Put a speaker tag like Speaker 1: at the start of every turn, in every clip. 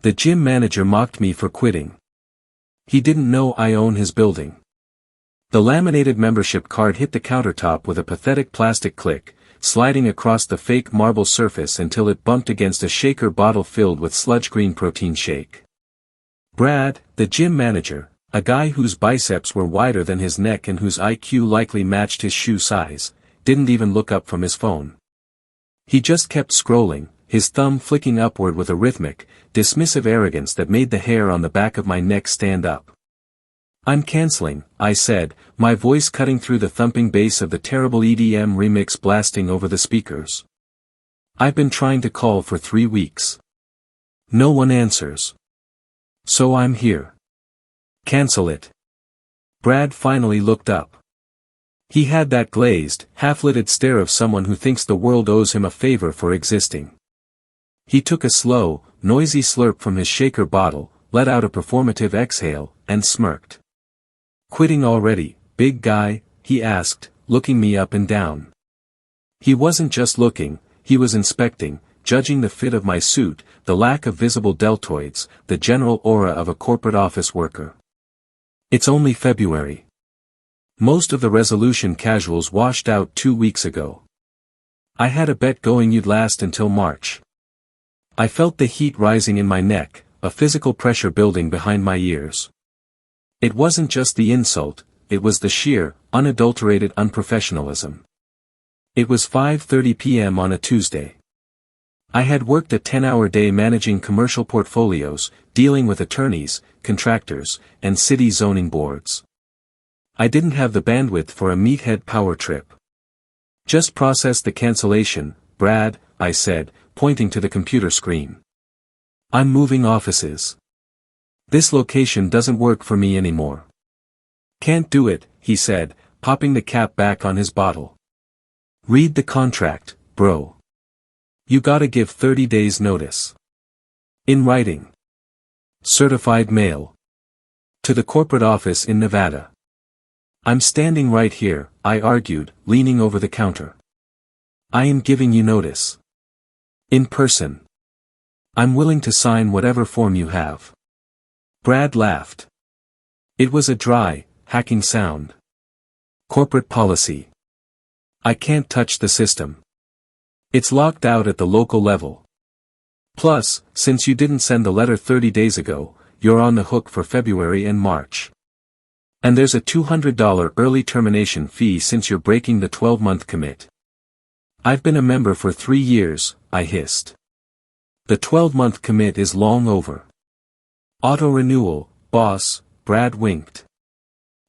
Speaker 1: The gym manager mocked me for quitting. He didn't know I own his building. The laminated membership card hit the countertop with a pathetic plastic click, sliding across the fake marble surface until it bumped against a shaker bottle filled with sludge green protein shake. Brad, the gym manager, a guy whose biceps were wider than his neck and whose IQ likely matched his shoe size, didn't even look up from his phone. He just kept scrolling, his thumb flicking upward with a rhythmic, dismissive arrogance that made the hair on the back of my neck stand up. "I'm canceling," I said, my voice cutting through the thumping bass of the terrible EDM remix blasting over the speakers. "I've been trying to call for 3 weeks. No one answers. So I'm here. Cancel it." Brad finally looked up. He had that glazed, half-lidded stare of someone who thinks the world owes him a favor for existing. He took a slow, noisy slurp from his shaker bottle, let out a performative exhale, and smirked. "Quitting already, big guy?" he asked, looking me up and down. He wasn't just looking, he was inspecting, judging the fit of my suit, the lack of visible deltoids, the general aura of a corporate office worker. "It's only February. Most of the resolution casuals washed out 2 weeks ago. I had a bet going you'd last until March." I felt the heat rising in my neck, a physical pressure building behind my ears. It wasn't just the insult, it was the sheer, unadulterated unprofessionalism. It was 5:30 p.m. on a Tuesday. I had worked a 10-hour day managing commercial portfolios, dealing with attorneys, contractors, and city zoning boards. I didn't have the bandwidth for a meathead power trip. "Just process the cancellation, Brad," I said, pointing to the computer screen. "I'm moving offices. This location doesn't work for me anymore." "Can't do it," he said, popping the cap back on his bottle. "Read the contract, bro. You gotta give 30 days notice. In writing. Certified mail. To the corporate office in Nevada." "I'm standing right here," I argued, leaning over the counter. "I am giving you notice. In person. I'm willing to sign whatever form you have." Brad laughed. It was a dry, hacking sound. "Corporate policy. I can't touch the system. It's locked out at the local level. Plus, since you didn't send the letter 30 days ago, you're on the hook for February and March. And there's a $200 early termination fee since you're breaking the 12-month commit." "I've been a member for 3 years, I hissed. "The 12-month commit is long over." "Auto-renewal, boss," Brad winked.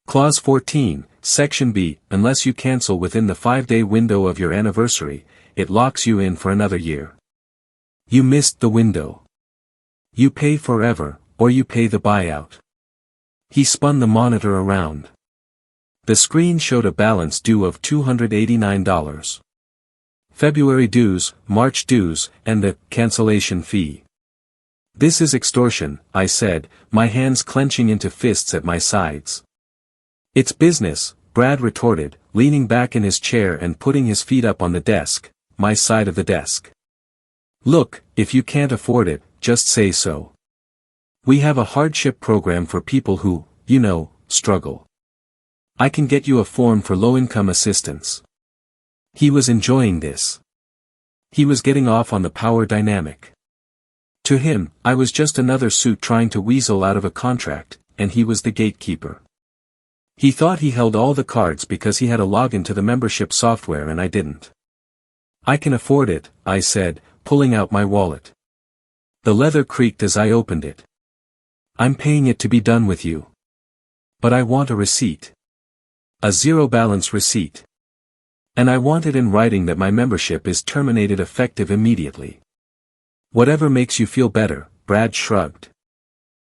Speaker 1: "Clause 14, Section B, unless you cancel within the 5-day window of your anniversary, it locks you in for another year. You missed the window. You pay forever, or you pay the buyout." He spun the monitor around. The screen showed a balance due of $289. February dues, March dues, and the cancellation fee. "This is extortion," I said, my hands clenching into fists at my sides. "It's business," Brad retorted, leaning back in his chair and putting his feet up on the desk, my side of the desk. "Look, if you can't afford it, just say so. We have a hardship program for people who, struggle. I can get you a form for low-income assistance." He was enjoying this. He was getting off on the power dynamic. To him, I was just another suit trying to weasel out of a contract, and he was the gatekeeper. He thought he held all the cards because he had a login to the membership software and I didn't. "I can afford it," I said, pulling out my wallet. The leather creaked as I opened it. "I'm paying it to be done with you. But I want a receipt. A zero-balance receipt. And I want it in writing that my membership is terminated effective immediately." "Whatever makes you feel better," Brad shrugged.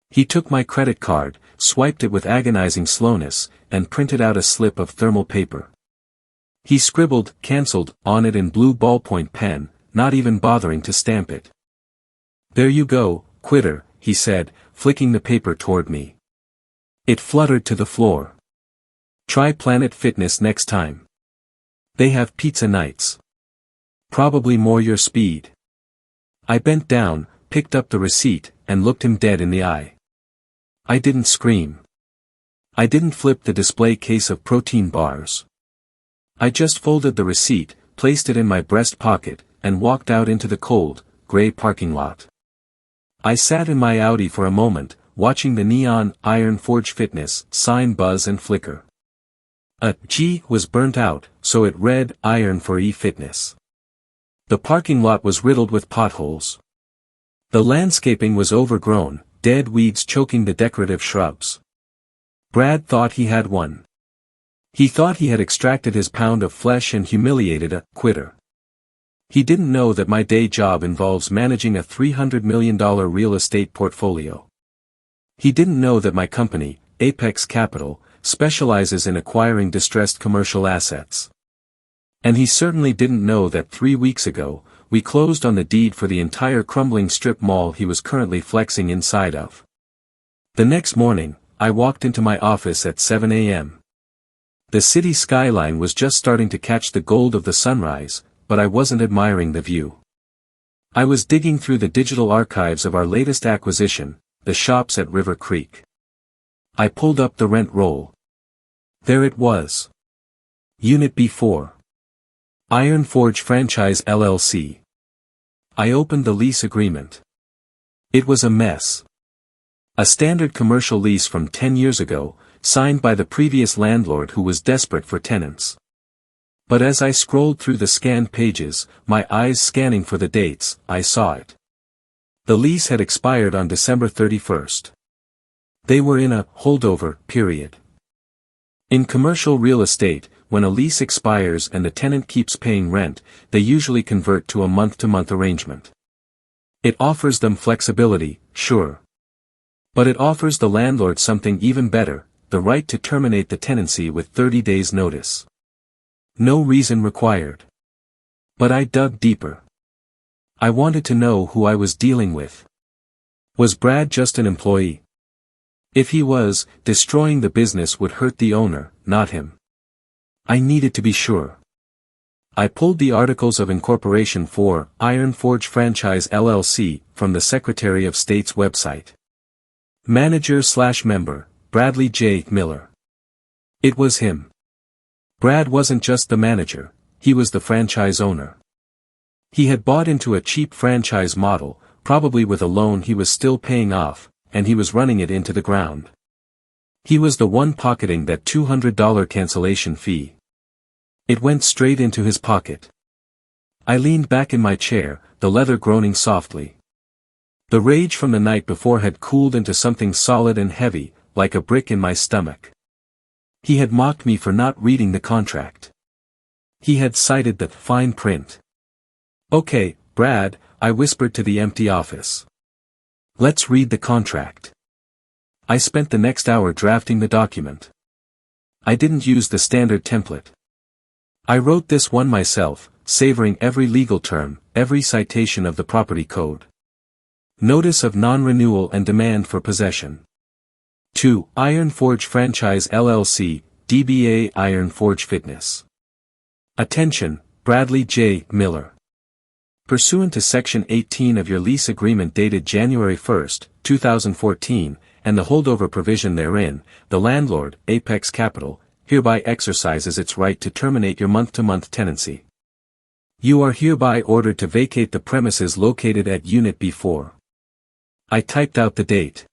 Speaker 1: He took my credit card, swiped it with agonizing slowness, and printed out a slip of thermal paper. He scribbled "canceled" on it in blue ballpoint pen, not even bothering to stamp it. "There you go, quitter," he said, flicking the paper toward me. It fluttered to the floor. "Try Planet Fitness next time. They have pizza nights. Probably more your speed." I bent down, picked up the receipt, and looked him dead in the eye. I didn't scream. I didn't flip the display case of protein bars. I just folded the receipt, placed it in my breast pocket, and walked out into the cold, gray parking lot. I sat in my Audi for a moment, watching the neon Iron Forge Fitness sign buzz and flicker. A G was burnt out, so it read Iron for E-Fitness. The parking lot was riddled with potholes. The landscaping was overgrown, dead weeds choking the decorative shrubs. Brad thought he had won. He thought he had extracted his pound of flesh and humiliated a quitter. He didn't know that my day job involves managing a $300 million real estate portfolio. He didn't know that my company, Apex Capital, specializes in acquiring distressed commercial assets. And he certainly didn't know that 3 weeks ago, we closed on the deed for the entire crumbling strip mall he was currently flexing inside of. The next morning, I walked into my office at 7 a.m. The city skyline was just starting to catch the gold of the sunrise, but I wasn't admiring the view. I was digging through the digital archives of our latest acquisition, the shops at River Creek. I pulled up the rent roll. There it was. Unit B4. Iron Forge Franchise LLC. I opened the lease agreement. It was a mess. A standard commercial lease from 10 years ago, signed by the previous landlord who was desperate for tenants. But as I scrolled through the scanned pages, my eyes scanning for the dates, I saw it. The lease had expired on December 31st. They were in a holdover period. In commercial real estate, when a lease expires and the tenant keeps paying rent, they usually convert to a month-to-month arrangement. It offers them flexibility, sure. But it offers the landlord something even better, the right to terminate the tenancy with 30 days' notice. No reason required. But I dug deeper. I wanted to know who I was dealing with. Was Brad just an employee? If he was, destroying the business would hurt the owner, not him. I needed to be sure. I pulled the Articles of Incorporation for Iron Forge Franchise LLC from the Secretary of State's website. Manager/member, Bradley J. Miller. It was him. Brad wasn't just the manager, he was the franchise owner. He had bought into a cheap franchise model, probably with a loan he was still paying off, and he was running it into the ground. He was the one pocketing that $200 cancellation fee. It went straight into his pocket. I leaned back in my chair, the leather groaning softly. The rage from the night before had cooled into something solid and heavy, like a brick in my stomach. He had mocked me for not reading the contract. He had cited the fine print. "Okay, Brad," I whispered to the empty office. "Let's read the contract." I spent the next hour drafting the document. I didn't use the standard template. I wrote this one myself, savoring every legal term, every citation of the property code. Notice of non-renewal and demand for possession. To Iron Forge Franchise LLC, DBA Iron Forge Fitness. Attention, Bradley J. Miller. Pursuant to Section 18 of your lease agreement dated January 1, 2014, and the holdover provision therein, the landlord, Apex Capital, hereby exercises its right to terminate your month-to-month tenancy. You are hereby ordered to vacate the premises located at Unit B4. I typed out the date.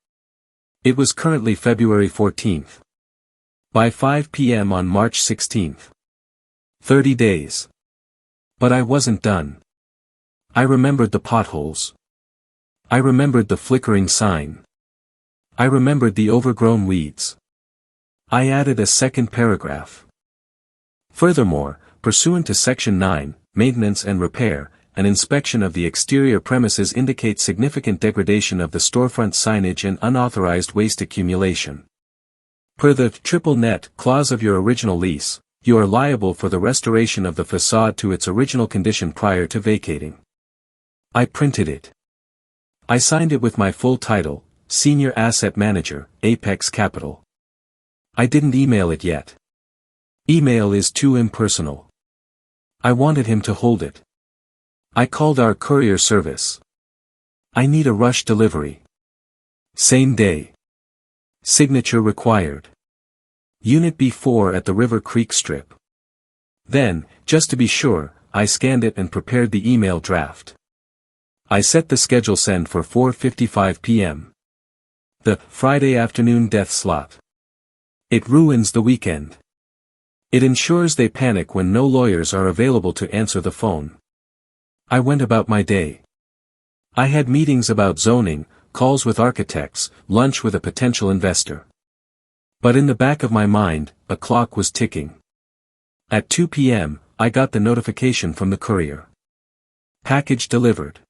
Speaker 1: It was currently February 14th. By 5 p.m. on March 16th. 30 days. But I wasn't done. I remembered the potholes. I remembered the flickering sign. I remembered the overgrown weeds. I added a second paragraph. Furthermore, pursuant to Section 9, Maintenance and Repair, an inspection of the exterior premises indicates significant degradation of the storefront signage and unauthorized waste accumulation. Per the triple net clause of your original lease, you are liable for the restoration of the facade to its original condition prior to vacating. I printed it. I signed it with my full title, Senior Asset Manager, Apex Capital. I didn't email it yet. Email is too impersonal. I wanted him to hold it. I called our courier service. I need a rush delivery. Same day. Signature required. Unit B4 at the River Creek Strip. Then, just to be sure, I scanned it and prepared the email draft. I set the schedule send for 4:55 p.m. The Friday afternoon death slot. It ruins the weekend. It ensures they panic when no lawyers are available to answer the phone. I went about my day. I had meetings about zoning, calls with architects, lunch with a potential investor. But in the back of my mind, a clock was ticking. At 2 p.m., I got the notification from the courier. Package delivered.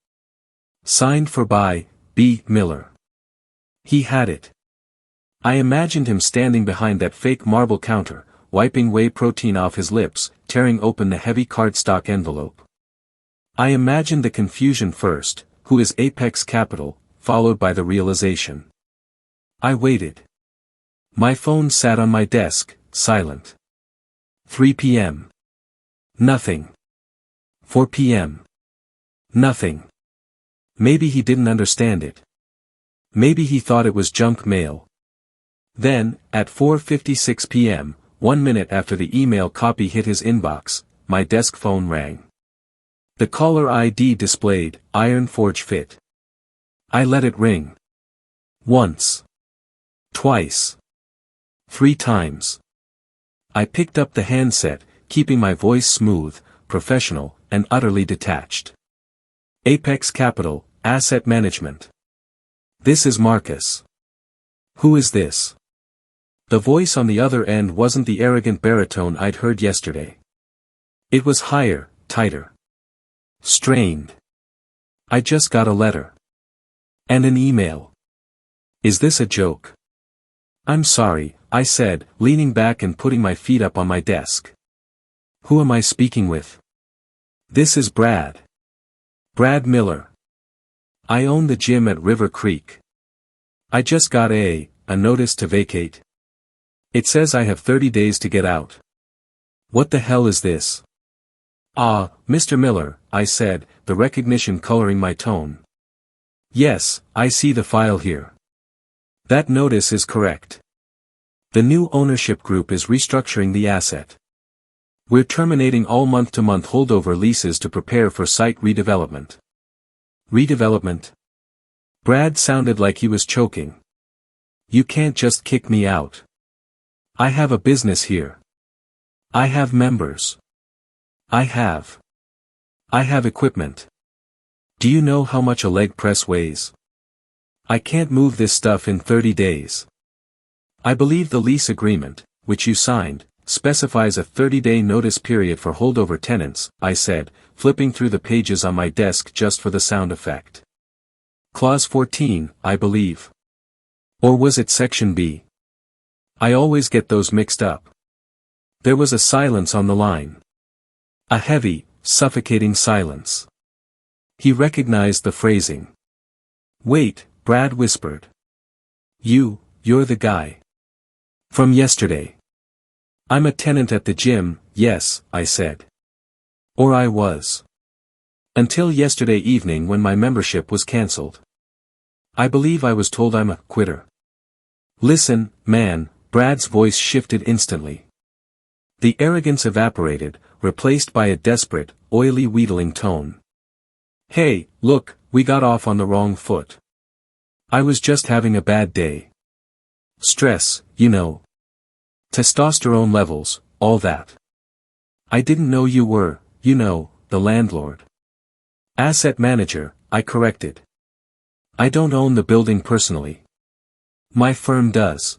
Speaker 1: Signed for by B. Miller. He had it. I imagined him standing behind that fake marble counter, wiping whey protein off his lips, tearing open the heavy cardstock envelope. I imagined the confusion first, who is Apex Capital, followed by the realization. I waited. My phone sat on my desk, silent. 3 p.m. Nothing. 4 p.m. Nothing. Maybe he didn't understand it. Maybe he thought it was junk mail. Then, at 4:56 p.m., 1 minute after the email copy hit his inbox, my desk phone rang. The caller ID displayed, Iron Forge Fit. I let it ring. Once. Twice. 3 times. I picked up the handset, keeping my voice smooth, professional, and utterly detached. Apex Capital, Asset Management. This is Marcus. Who is this? The voice on the other end wasn't the arrogant baritone I'd heard yesterday. It was higher, tighter. Strained. I just got a letter. And an email. Is this a joke? I'm sorry, I said, leaning back and putting my feet up on my desk. Who am I speaking with? This is Brad. Brad Miller. I own the gym at River Creek. I just got a notice to vacate. It says I have 30 days to get out. What the hell is this? Ah, Mr. Miller, I said, the recognition coloring my tone. Yes, I see the file here. That notice is correct. The new ownership group is restructuring the asset. We're terminating all month-to-month holdover leases to prepare for site redevelopment. Redevelopment? Brad sounded like he was choking. You can't just kick me out. I have a business here. I have members. I have equipment. Do you know how much a leg press weighs? I can't move this stuff in 30 days. I believe the lease agreement, which you signed, specifies a 30-day notice period for holdover tenants, I said, flipping through the pages on my desk just for the sound effect. Clause 14, I believe. Or was it Section B? I always get those mixed up. There was a silence on the line. A heavy, suffocating silence. He recognized the phrasing. Wait, Brad whispered. You're the guy. From yesterday. I'm a tenant at the gym, yes, I said. Or I was. Until yesterday evening when my membership was cancelled. I believe I was told I'm a quitter. Listen, man, Brad's voice shifted instantly. The arrogance evaporated, replaced by a desperate, oily wheedling tone. Hey, look, we got off on the wrong foot. I was just having a bad day. Stress, you know. Testosterone levels, all that. I didn't know you were, the landlord. Asset manager, I corrected. I don't own the building personally. My firm does.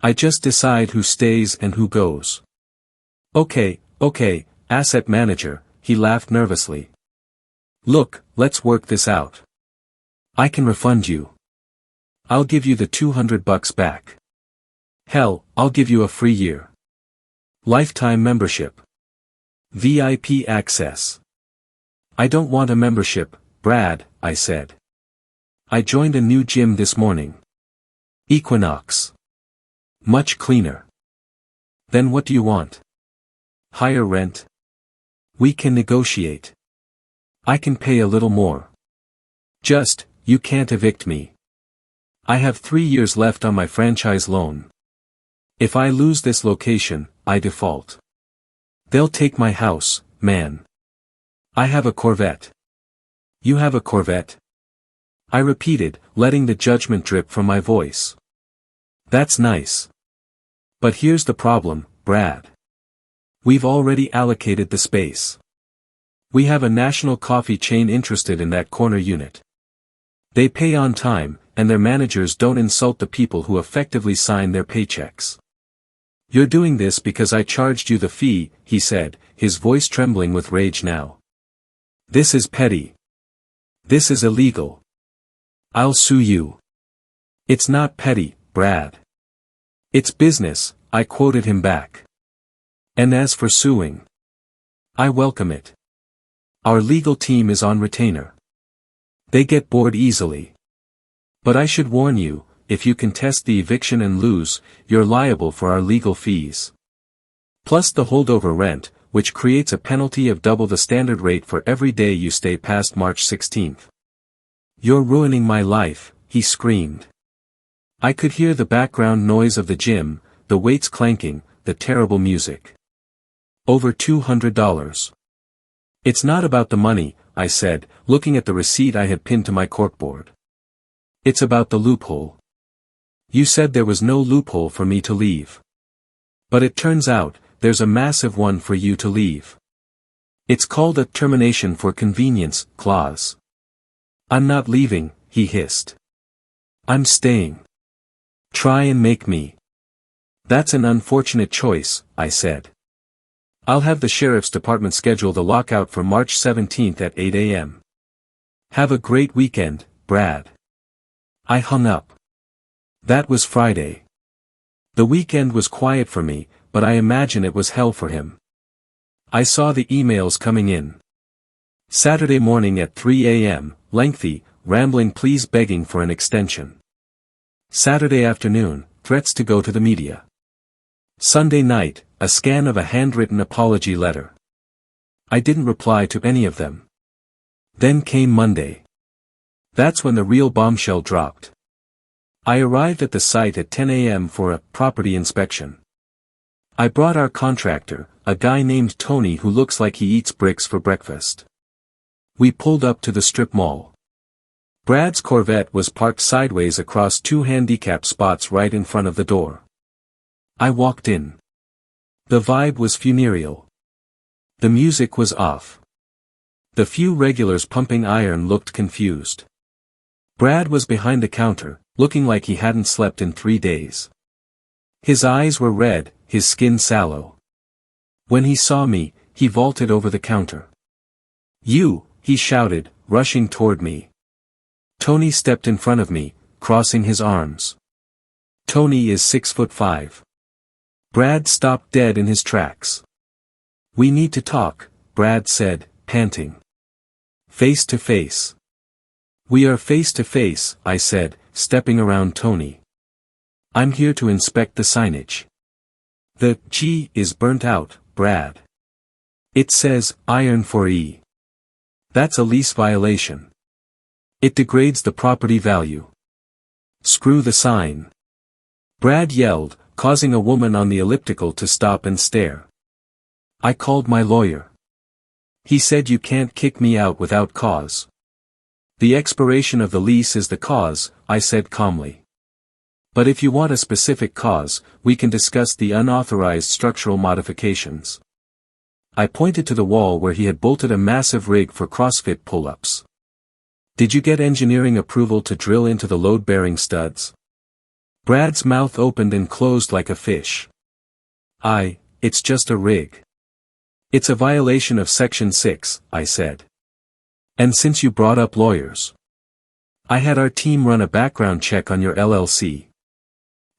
Speaker 1: I just decide who stays and who goes. Okay, asset manager, he laughed nervously. Look, let's work this out. I can refund you. I'll give you the $200 back. Hell, I'll give you a free year. Lifetime membership. VIP access. I don't want a membership, Brad, I said. I joined a new gym this morning. Equinox. Much cleaner. Then what do you want? Higher rent? We can negotiate. I can pay a little more. You can't evict me. I have 3 years left on my franchise loan. If I lose this location, I default. They'll take my house, man. I have a Corvette. You have a Corvette? I repeated, letting the judgment drip from my voice. That's nice. But here's the problem, Brad. We've already allocated the space. We have a national coffee chain interested in that corner unit. They pay on time, and their managers don't insult the people who effectively sign their paychecks. You're doing this because I charged you the fee, he said, his voice trembling with rage now. This is petty. This is illegal. I'll sue you. It's not petty, Brad. It's business, I quoted him back. And as for suing, I welcome it. Our legal team is on retainer. They get bored easily. But I should warn you, if you contest the eviction and lose, you're liable for our legal fees. Plus the holdover rent, which creates a penalty of double the standard rate for every day you stay past March 16th. You're ruining my life, he screamed. I could hear the background noise of the gym, the weights clanking, the terrible music. Over $200. It's not about the money, I said, looking at the receipt I had pinned to my corkboard. It's about the loophole. You said there was no loophole for me to leave. But it turns out, there's a massive one for you to leave. It's called a termination for convenience clause. I'm not leaving, he hissed. I'm staying. Try and make me. That's an unfortunate choice, I said. I'll have the sheriff's department schedule the lockout for March 17th at 8 a.m. Have a great weekend, Brad. I hung up. That was Friday. The weekend was quiet for me, but I imagine it was hell for him. I saw the emails coming in. Saturday morning at 3 a.m., lengthy, rambling pleas begging for an extension. Saturday afternoon, threats to go to the media. Sunday night, a scan of a handwritten apology letter. I didn't reply to any of them. Then came Monday. That's when the real bombshell dropped. I arrived at the site at 10 a.m. for a property inspection. I brought our contractor, a guy named Tony who looks like he eats bricks for breakfast. We pulled up to the strip mall. Brad's Corvette was parked sideways across 2 handicap spots right in front of the door. I walked in. The vibe was funereal. The music was off. The few regulars pumping iron looked confused. Brad was behind the counter, looking like he hadn't slept in 3 days. His eyes were red, his skin sallow. When he saw me, he vaulted over the counter. You, he shouted, rushing toward me. Tony stepped in front of me, crossing his arms. Tony is 6'5". Brad stopped dead in his tracks. We need to talk, Brad said, panting. Face to face. We are face to face, I said, stepping around Tony. I'm here to inspect the signage. The G is burnt out, Brad. It says, iron for E. That's a lease violation. It degrades the property value. Screw the sign. Brad yelled, causing a woman on the elliptical to stop and stare. I called my lawyer. He said you can't kick me out without cause. The expiration of the lease is the cause, I said calmly. But if you want a specific cause, we can discuss the unauthorized structural modifications. I pointed to the wall where he had bolted a massive rig for CrossFit pull-ups. Did you get engineering approval to drill into the load-bearing studs? Brad's mouth opened and closed like a fish. It's just a rig. It's a violation of Section 6, I said. And since you brought up lawyers, I had our team run a background check on your LLC.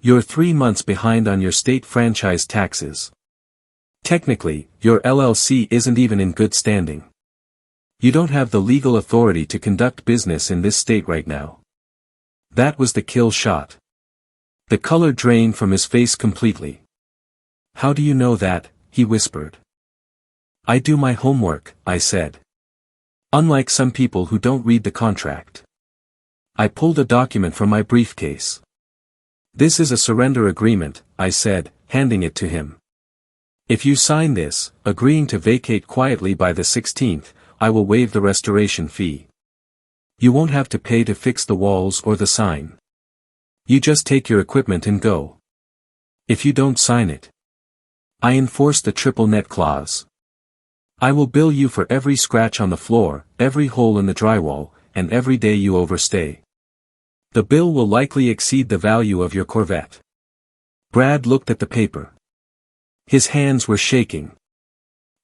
Speaker 1: You're 3 months behind on your state franchise taxes. Technically, your LLC isn't even in good standing. You don't have the legal authority to conduct business in this state right now. That was the kill shot. The color drained from his face completely. How do you know that? He whispered. I do my homework, I said. Unlike some people who don't read the contract. I pulled a document from my briefcase. "This is a surrender agreement," I said, handing it to him. "If you sign this, agreeing to vacate quietly by the 16th, I will waive the restoration fee. You won't have to pay to fix the walls or the sign. You just take your equipment and go. If you don't sign it, I enforce the triple net clause. I will bill you for every scratch on the floor, every hole in the drywall, and every day you overstay. The bill will likely exceed the value of your Corvette." Brad looked at the paper. His hands were shaking.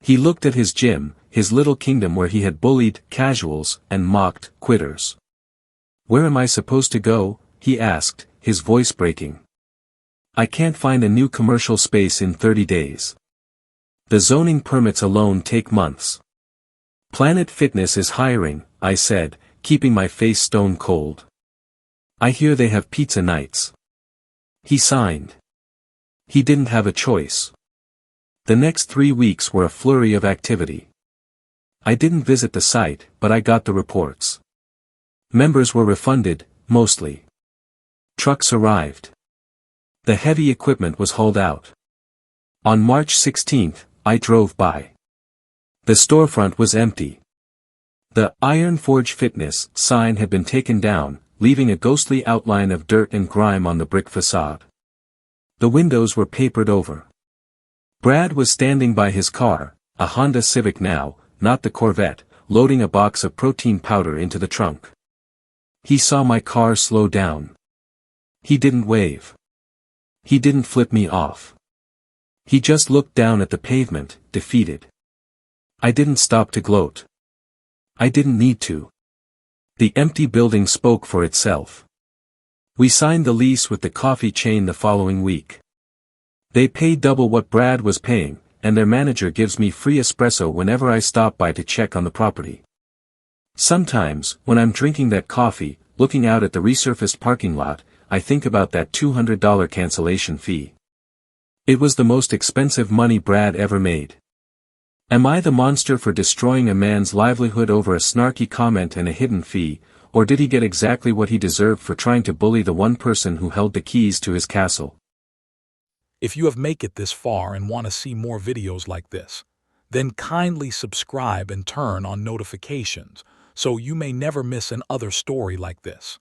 Speaker 1: He looked at his gym, his little kingdom where he had bullied casuals and mocked quitters. "Where am I supposed to go?" he asked, his voice breaking. "I can't find a new commercial space in 30 days. The zoning permits alone take months." "Planet Fitness is hiring," I said, keeping my face stone cold. "I hear they have pizza nights." He signed. He didn't have a choice. The next 3 weeks were a flurry of activity. I didn't visit the site, but I got the reports. Members were refunded, mostly. Trucks arrived. The heavy equipment was hauled out. On March 16th, I drove by. The storefront was empty. The Iron Forge Fitness sign had been taken down, leaving a ghostly outline of dirt and grime on the brick facade. The windows were papered over. Brad was standing by his car, a Honda Civic now, not the Corvette, loading a box of protein powder into the trunk. He saw my car slow down. He didn't wave. He didn't flip me off. He just looked down at the pavement, defeated. I didn't stop to gloat. I didn't need to. The empty building spoke for itself. We signed the lease with the coffee chain the following week. They pay double what Brad was paying, and their manager gives me free espresso whenever I stop by to check on the property. Sometimes, when I'm drinking that coffee, looking out at the resurfaced parking lot, I think about that $200 cancellation fee. It was the most expensive money Brad ever made. Am I the monster for destroying a man's livelihood over a snarky comment and a hidden fee, or did he get exactly what he deserved for trying to bully the one person who held the keys to his castle?
Speaker 2: If you have made it this far and want to see more videos like this, then kindly subscribe and turn on notifications so you may never miss another story like this.